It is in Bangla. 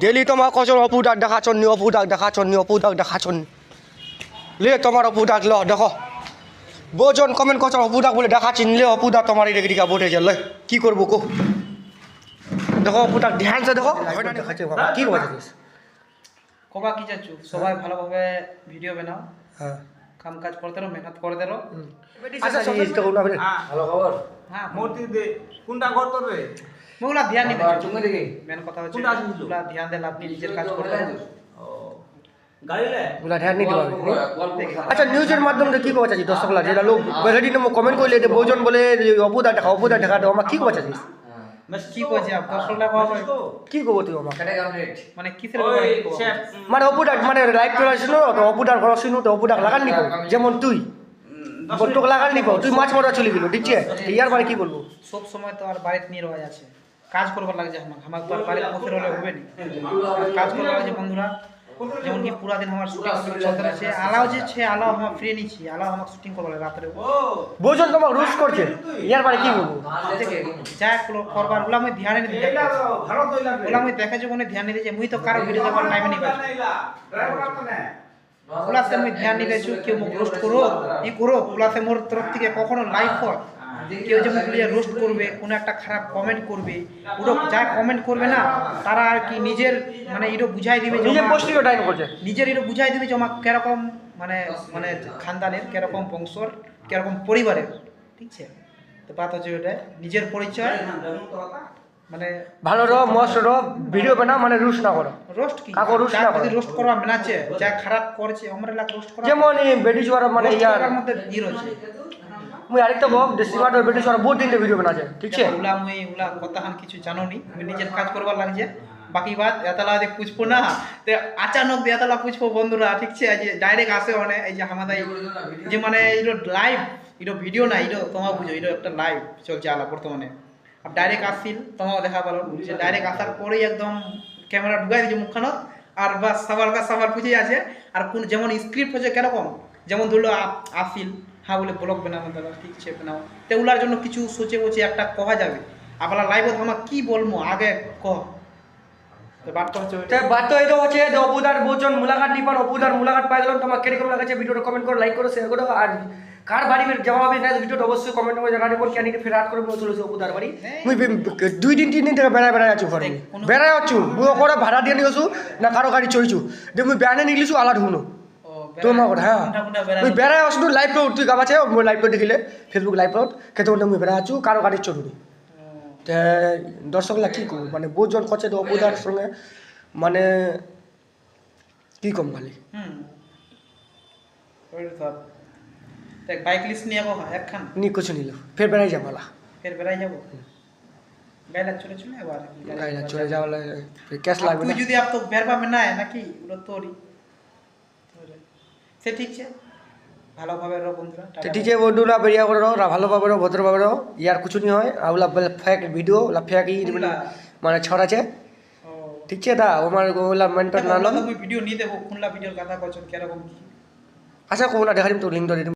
ডেলি তোমার কজন অপুদাক দেখাচ্ছন নি অপুদাক দেখাচ্ছন নি অপুদাক দেখাচ্ছন লে তোমার অপুদাক ল দেখো বোজন কমেন্ট করছো অপুদাক বলে দেখাচ্ছি লে অপুদাক তোমার এদিকে দিকে বোটে যাল কি করবো কো দেখো অপুদাক ধ্যান সে দেখো দেখাচ্ছে কি করছিস কবা কি চাচ্ছু সবাই ভালোভাবে ভিডিও বানাও হ্যাঁ কাম কাজ করতে রো মেহনত করে দেরো আচ্ছা ভালো খবর হ্যাঁ মূর্তি দে কোনটা ঘর তোর রে মোগুলা ধ্যান নিবে তুমি দেখি মেন কথা হচ্ছে কোনটা আসিস মোগুলা ধ্যান দেন আপনি নিজের কাজ করতে ও গাড়ি লে গুলা ধ্যান নিতে পারবে আচ্ছা নিউজের মাধ্যমে কি কথা চাচ্ছি দর্শকলা যেটা লোক বেহেডি নাম কমেন্ট করলে যে বোজন বলে অপুদাক দেখা দাও আমার কি কথা চাচ্ছিস কি কইছে আপ 10 টাকা হবে কি করবো তুই আমার মানে কিসের ব্যাপারে কি কইছে মানে অপুদাক মানে লাইভ চলে আসছিল তো অপুদাক ঘর শুনু তো অপুদাক লাগান নিব যেমন তুই বট্টক লাগান নিব তুই মাছ মারা চলে গেল ঠিক আছে ইয়ার বারে কি বলবো সব সময় তো আর বাড়িতে নিয়ে রয়ে আছে কাজ করবার লাগছে আমার তো আর বাড়িতে বসে রইলে হবে না কাজ করবার লাগছে বন্ধুরা যেমন কি পুরা দিন আমার শুটিং চলতে আছে আলাও যে ছে আলাও আমার ফ্রি নিছি আলাও আমার শুটিং করবার রাতে বোজন তোমাকে রুশ করছে ইয়ার বারে কি বলবো যা করবার ওলা আমি ধ্যান নি দিই ভালো তো লাগবে ওলা আমি দেখা জীবনে ধ্যান নি দিই মুই তো কারো ভিডিও দেখার টাইম নি পাই ওলা সে আমি ধ্যান নি দেছু কেউ মুখ রোস্ট করো ই করো ওলা সে মোর তরফ থেকে কখনো লাইভ হয় কেউ যে মুখ লিয়ে রোস্ট করবে কোনো একটা খারাপ কমেন্ট করবে ওরা যা কমেন্ট করবে না তারা আর কি নিজের মানে এটা বুঝাই দিবে যে নিজে পোস্টিং টাইম করছে নিজের এটা বুঝাই দিবে যে আমার কিরকম মানে মানে খানদানের কিরকম বংশর কিরকম পরিবারের ঠিক আছে তো বাত হচ্ছে ওটা নিজের পরিচয় মানে ভালো রো মস্ত রো ভিডিও বানাও মানে রুশ না করো রোস্ট কি কাকো roast না করো। যদি রোস্ট করা মেনাচ্ছে যা খারাপ করছে আমরা লাগ রোস্ট করা যেমন এই বেটিশ ওয়ার মানে ইয়ার করার মধ্যে ই রয়েছে মুই আরেকটা বক দেশিমাট বেটিশ ওয়ার বহুত দিন ভিডিও বানাছে ঠিক আছে উলা মুই উলা কথাখান কিছু জানো নি আমি নিজের কাজ করবার লাগছে বাকি বাত এতলা দেখ পুছবো না তে আচানক দিয়ে এতলা পুছবো বন্ধুরা ঠিক আছে যে ডাইরেক্ট আসে মানে এই যে আমাদের যে মানে এটা লাইভ এটা ভিডিও না এটা তোমার বুঝো এটা একটা লাইভ চলছে আলা বর্তমানে আর ডাইরেক্ট আসছিল তোমাও দেখা পারো যে ডাইরেক্ট আসার পরেই একদম ক্যামেরা ঢুকাই দিয়েছে মুখখানত আর বাস সবার পুছে আছে আর কোন যেমন স্ক্রিপ্ট হচ্ছে কিরকম যেমন ধরলো আসিল হ্যাঁ বলে ব্লগ বানাবো দাদা ঠিক আছে বানাও তো ওগুলার জন্য কিছু সোচে একটা কহা যাবে আপনার লাইভত আমার কি বলবো আগে কহ তো বার্তা হচ্ছে ওইটা বাত তো এটা হচ্ছে যে অপুদার বোজন মুলাকাত নিপান অপুদার মুলাকাত পাই গেলাম তোমার কিরকম লাগাছে ভিডিওটা কমেন্ট করো লাইক করো শেয়ার করো আর কার বাড়ি যাওয়া হবে না ভিডিওটা অবশ্যই কমেন্ট করে জানাতে বল কেন ফের রাত করে চলেছে অপুদার বাড়ি মুই 2-3 দিন থেকে বেড়ায় আছো ঘরে বেড়ায় আছো বুড়ো করে ভাড়া দিয়ে নিয়েছো না কারো গাড়ি চড়িছো যে মুই বেড়ানে নিলিছো আলা ঢুনো তোমার কথা হ্যাঁ মুই বেড়ায় আসলু লাইভ তো তুই গাবাছে মুই লাইভ তো দেখিলে ফেসবুক লাইভ তো খেতে বলতে মুই বেড়ায় আছো কারো গাড়ি চড়ুনি দর্শকরা কি করবো মানে বোজন করছে তো অপুদার সঙ্গে মানে কি কম খালি দেখ বাইক লিস্ট নিয়ে যাবো একখান নি কিছু নিল ফের বেড়াই যাবালা ফের বেড়াই যাবো গাইলা চলে এবার গাইলা চলে যাওয়া ক্যাশ লাগবে তুই না যদি আপ তো বেরবা মে না নাকি ওটা তোরই সে ঠিক আছে ভালোভাবে রো বন্ধুরা ঠিক আছে বন্ধুরা বেরিয়া করে রো ভালোভাবে রো ভদ্রভাবে রো ইয়ার কিছু নি হয় আউলা ফেক ভিডিও ওলা ফেক ই মানে ছড়াছে ঠিক আছে দা আমার ওলা মেন্টর না লো ভিডিও নিয়ে দেবো কোনলা ভিডিওর কথা কইছেন কিরকম কি আচ্ছা কোনলা দেখারিম তো লিংক তো